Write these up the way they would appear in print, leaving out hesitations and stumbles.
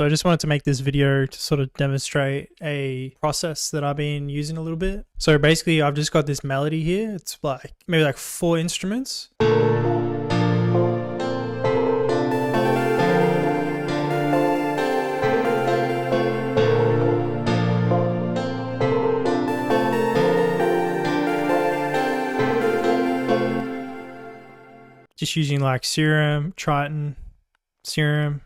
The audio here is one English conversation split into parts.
So I just wanted to make this video to sort of demonstrate a process that I've been using a little bit. So basically I've just got this melody here. It's like maybe like 4 instruments. Just using like serum, triton, serum,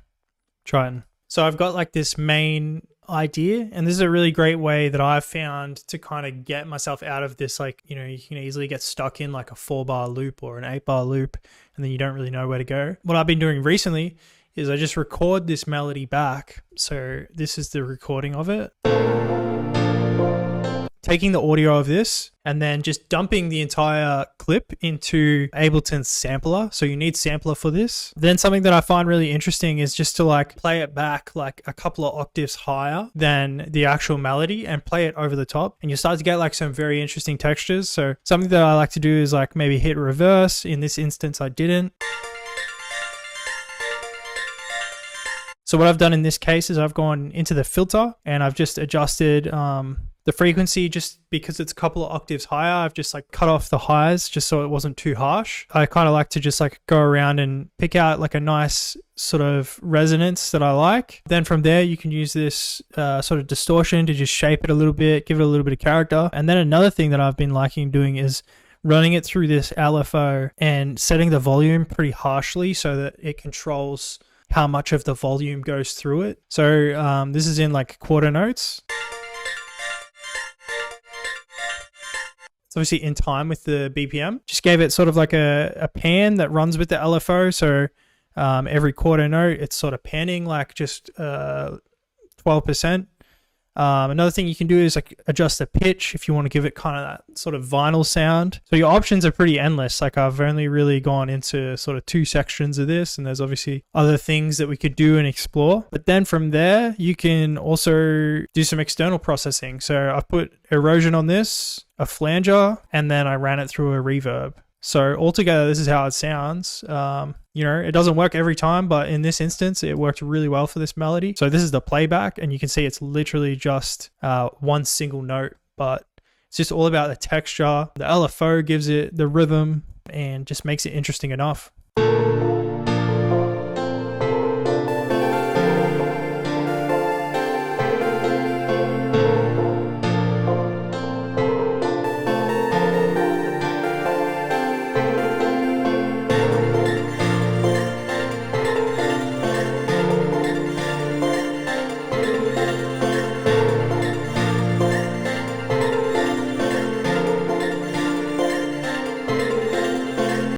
triton. So I've got like this main idea, and this is a really great way that I've found to kind of get myself out of this, like, you know, you can easily get stuck in like a 4-bar loop or an 8-bar loop, and then you don't really know where to go. What I've been doing recently is I just record this melody back. So this is the recording of it. Taking the audio of this and then just dumping the entire clip into Ableton's sampler. So you need sampler for this. Then something that I find really interesting is just to like play it back like a couple of octaves higher than the actual melody and play it over the top. And you start to get like some very interesting textures. So something that I like to do is like maybe hit reverse. In this instance, I didn't. So what I've done in this case is I've gone into the filter and I've just adjusted the frequency. Just because it's a couple of octaves higher, I've just like cut off the highs just so it wasn't too harsh. I kind of like to just like go around and pick out like a nice sort of resonance that I like. Then from there, you can use this sort of distortion to just shape it a little bit, give it a little bit of character. And then another thing that I've been liking doing is running it through this LFO and setting the volume pretty harshly so that it controls how much of the volume goes through it. So this is in like quarter notes. It's obviously in time with the BPM. Just gave it sort of like a pan that runs with the LFO. So every quarter note, it's sort of panning like just 12%. Another thing you can do is like adjust the pitch if you want to give it kind of that sort of vinyl sound. So your options are pretty endless. Like I've only really gone into sort of 2 sections of this, and there's obviously other things that we could do and explore. But then from there, you can also do some external processing. So I've put erosion on this, a flanger, and then I ran it through a reverb. So altogether, this is how it sounds. You know, it doesn't work every time, but in this instance, it worked really well for this melody. So this is the playback, and you can see it's literally just one single note, but it's just all about the texture. The LFO gives it the rhythm and just makes it interesting enough.